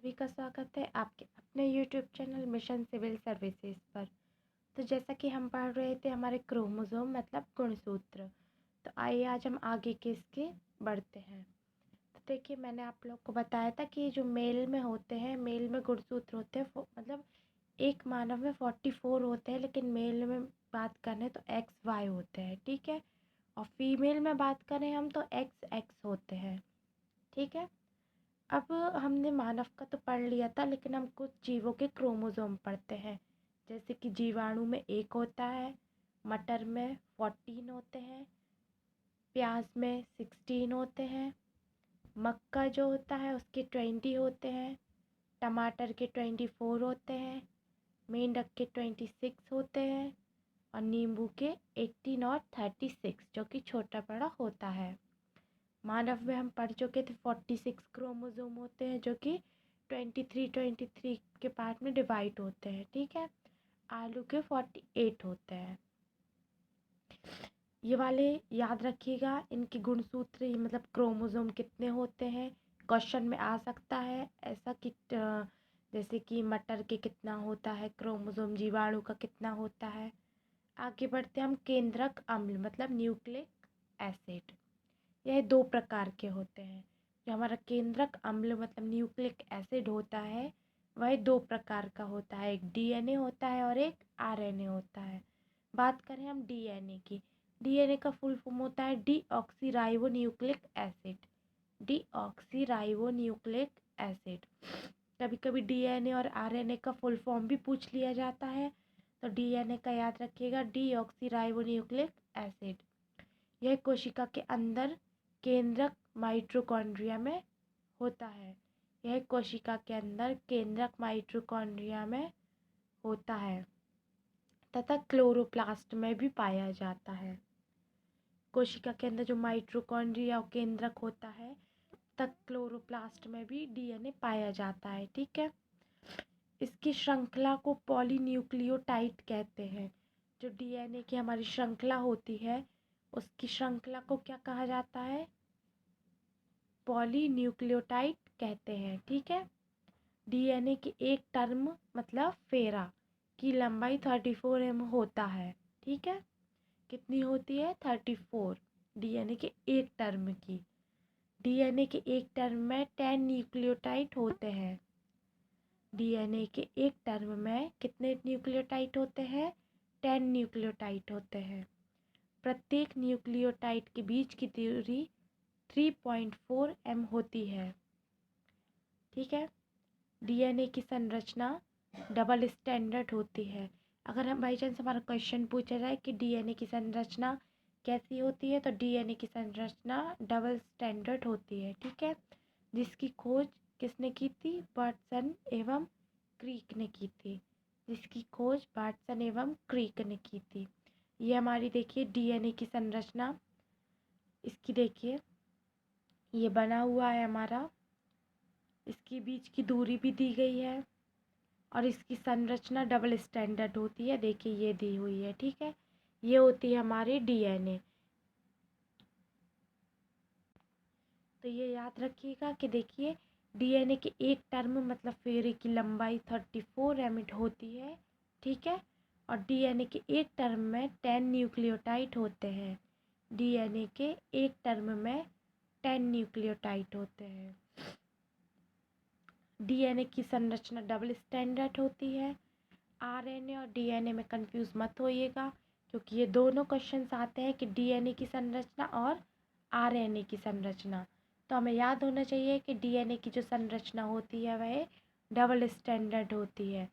सभी का स्वागत है आपके अपने YouTube channel mission civil services पर। तो जैसा कि हम पढ़ रहे थे हमारे क्रोमोसोम मतलब गुणसूत्र, तो आइए आज हम आगे के इसके बढ़ते हैं। तो देखिए, मैंने आप लोग को बताया था कि जो मेल में होते हैं, मेल में गुणसूत्र होते हैं, मतलब एक मानव में 44 होते हैं, लेकिन मेल में बात करें तो XY होते हैं, ठीक है। और फीमेल में बात करें हम तो XX होते हैं, ठीक है। अब हमने मानव का तो पढ़ लिया था, लेकिन हम कुछ जीवों के क्रोमोसोम पढ़ते हैं। जैसे कि जीवाणु में 1 होता है, मटर में 14 होते हैं, प्याज में 16 होते हैं, मक्का जो होता है उसके 20 होते हैं, टमाटर के 24 होते हैं, मेंढक के 26 होते हैं, और नींबू के 18 और 36 जो कि छोटा बड़ा होता है। मानव में हम पढ़ चुके थे 46 क्रोमोसोम होते हैं, जो कि 23 के पार्ट में डिवाइड होते हैं, ठीक है। आलू के 48 होते हैं। ये वाले याद रखिएगा, इनके गुणसूत्र मतलब क्रोमोसोम कितने होते हैं, क्वेश्चन में आ सकता है ऐसा कि जैसे कि मटर के कितना होता है क्रोमोसोम, जीवाणु का कितना होता है। आगे बढ़ते हैं हम। केंद्रक अम्ल मतलब न्यूक्लिक एसिड, यह 2 प्रकार के होते हैं। जो हमारा केंद्रक अम्ल मतलब न्यूक्लिक एसिड होता है वह 2 प्रकार का होता है, एक डीएनए होता है और एक आरएनए होता है। बात करें हम डीएनए की, डीएनए का फुल फॉर्म होता है deoxyribo nucleic acid, deoxyribo nucleic acid. कभी कभी डीएनए और आरएनए का फुल फॉर्म भी पूछ लिया जाता है, तो डीएनए का याद रखिएगा डीऑक्सीराइबो न्यूक्लिक एसिड। यह कोशिका के अंदर केंद्रक माइटोकॉन्ड्रिया में होता है, यह कोशिका के अंदर केंद्रक माइटोकॉन्ड्रिया में होता है तथा क्लोरोप्लास्ट में भी पाया जाता है। कोशिका के अंदर जो माइटोकॉन्ड्रिया और केंद्रक होता है तक क्लोरोप्लास्ट में भी डीएनए पाया जाता है, ठीक है। इसकी श्रृंखला को पॉलीन्यूक्लियोटाइड कहते हैं। जो डीएनए की हमारी श्रृंखला होती है उसकी श्रृंखला को क्या कहा जाता है, पॉलीन्यूक्लियोटाइड कहते हैं, ठीक है। डीएनए की एक टर्म मतलब फेरा की लंबाई 34 होता है, ठीक है। कितनी होती है, 34 डीएनए के एक टर्म की। डीएनए के एक टर्म में 10 न्यूक्लियोटाइड होते हैं। डीएनए के एक टर्म में कितने न्यूक्लियोटाइड होते हैं, 10 न्यूक्लियोटाइड होते हैं। प्रत्येक न्यूक्लियोटाइड के बीच की दूरी 3.4 m होती है, ठीक है। डीएनए की संरचना डबल स्टैंडर्ड होती है। अगर हम बाई चांस हमारा क्वेश्चन पूछा जाए कि डीएनए की संरचना कैसी होती है, तो डीएनए की संरचना डबल स्टैंडर्ड होती है, ठीक है। जिसकी खोज किसने की थी, वाटसन एवं क्रीक ने की थी, जिसकी खोज वाटसन एवं क्रीक ने की थी। ये हमारी देखिए डीएनए की संरचना, इसकी देखिए ये बना हुआ है हमारा, इसके बीच की दूरी भी दी गई है और इसकी संरचना डबल स्टैंडर्ड होती है, देखिए ये दी हुई है, ठीक है। ये होती है हमारी डीएनए। तो ये याद रखिएगा कि देखिए डीएनए के एक टर्म मतलब फेरे की लंबाई 34 एमिट होती है, ठीक है। और डीएनए के एक टर्म में 10 न्यूक्लियोटाइड होते हैं। डीएनए के एक टर्म में 10 न्यूक्लियोटाइड होते हैं। डीएनए की संरचना डबल स्टैंडर्ड होती है। आरएनए और डीएनए में कंफ्यूज मत होइएगा, क्योंकि ये दोनों क्वेश्चंस आते हैं कि डीएनए की संरचना और आरएनए की संरचना। तो हमें याद होना चाहिए कि डीएनए की जो संरचना होती है वह डबल स्टैंडर्ड होती है।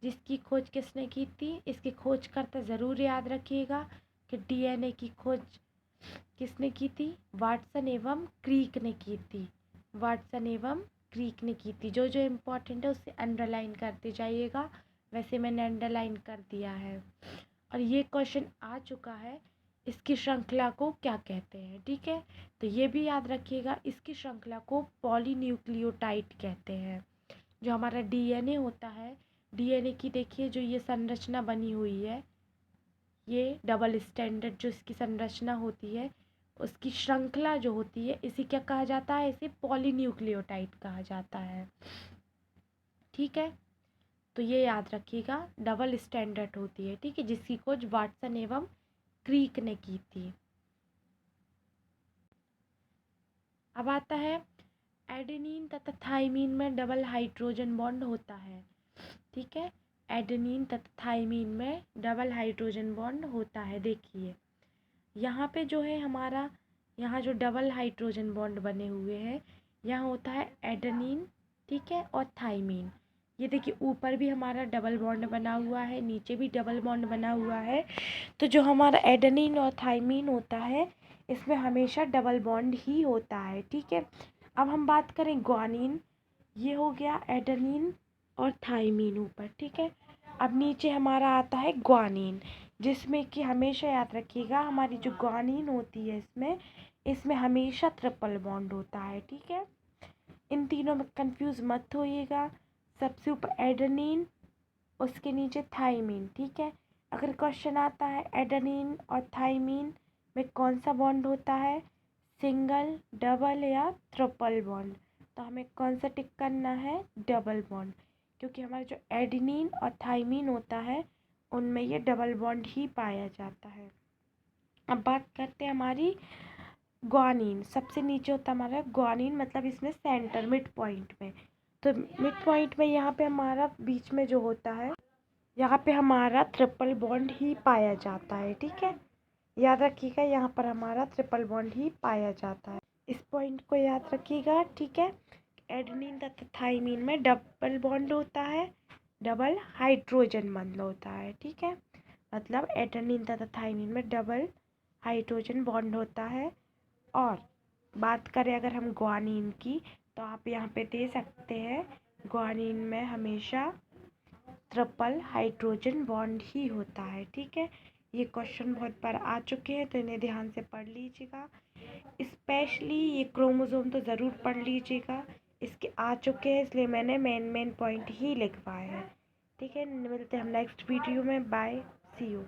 जिसकी खोज किसने की थी, इसकी खोज करता ज़रूर याद रखिएगा कि डीएनए की खोज किसने की थी, वाटसन एवं क्रीक ने की थी। वाटसन एवं क्रीक ने की थी। जो जो इम्पोर्टेंट है उससे अंडरलाइन करते जाइएगा, वैसे मैंने अंडरलाइन कर दिया है। और ये क्वेश्चन आ चुका है, इसकी श्रृंखला को क्या कहते हैं, ठीक है। तो ये भी याद रखिएगा, इसकी श्रृंखला को पॉलीन्यूक्लियोटाइड कहते हैं। जो हमारा डीएनए होता है, डीएनए की देखिए जो ये संरचना बनी हुई है, ये डबल स्टैंडर्ड जो इसकी संरचना होती है उसकी श्रृंखला जो होती है इसे क्या कहा जाता है, इसे पॉलीन्यूक्लियोटाइड कहा जाता है। ठीक है, तो ये याद रखिएगा, डबल स्टैंडर्ड होती है, ठीक है, जिसकी खोज वाटसन एवं क्रीक ने की थी। अब आता है एडेनिन तथा थाइमीन में डबल हाइड्रोजन बॉन्ड होता है, ठीक है, एडेनिन तथा थाइमीन में डबल हाइड्रोजन बॉन्ड होता है। देखिए यहाँ पे जो है हमारा, यहाँ जो डबल हाइड्रोजन बॉन्ड बने हुए हैं, यहाँ होता है एडेनिन, ठीक है, और थाइमीन। ये देखिए ऊपर भी हमारा डबल बॉन्ड बना हुआ है, नीचे भी डबल बॉन्ड बना हुआ है। तो जो हमारा एडेनिन और थाइमीन होता है, इसमें हमेशा डबल बॉन्ड ही होता है, ठीक है। अब हम बात करें ग्वानिन, ये हो गया एडेनिन और थाइमीन ऊपर, ठीक है। अब नीचे हमारा आता है ग्वानिन, जिसमें कि हमेशा याद रखिएगा हमारी जो ग्वानिन होती है इसमें हमेशा ट्रिपल बॉन्ड होता है, ठीक है। इन तीनों में कंफ्यूज मत होइएगा। सबसे ऊपर एडेनिन, उसके नीचे थाइमीन, ठीक है। अगर क्वेश्चन आता है एडेनिन और थाइमीन में कौन सा बॉन्ड होता है, सिंगल, डबल या ट्रिपल बॉन्ड, तो हमें कौन सा टिक करना है, डबल बॉन्ड, क्योंकि हमारा जो एडेनिन और थाइमीन होता है उनमें ये डबल बॉन्ड ही पाया जाता है। अब बात करते हैं हमारी ग्वानिन, सबसे नीचे होता है हमारा ग्वानिन, मतलब इसमें सेंटर मिड पॉइंट में। तो मिड पॉइंट में यहाँ पे हमारा बीच में जो होता है, यहाँ पे हमारा ट्रिपल बॉन्ड ही पाया जाता है, ठीक है। याद रखिएगा यहाँ पर हमारा ट्रिपल बॉन्ड ही पाया जाता है, इस पॉइंट को याद रखिएगा, ठीक है। एडेनिन तथा थाइमीन में डबल बॉन्ड होता है, डबल हाइड्रोजन बॉन्ड होता है, ठीक है। मतलब एडेनिन तथा थाइमीन में डबल हाइड्रोजन बॉन्ड होता है। और बात करें अगर हम ग्वानिन की, तो आप यहाँ पे दे सकते हैं ग्वानिन में हमेशा ट्रिपल हाइड्रोजन बॉन्ड ही होता है, ठीक है। ये क्वेश्चन बहुत बार आ चुके हैं, तो इन्हें ध्यान से पढ़ लीजिएगा। स्पेशली ये क्रोमोसोम तो ज़रूर पढ़ लीजिएगा, इसके आ चुके हैं इसलिए मैंने मेन पॉइंट ही लिखवाए हैं, ठीक है। मिलते हैं हम नेक्स्ट वीडियो में, बाय, सी यू।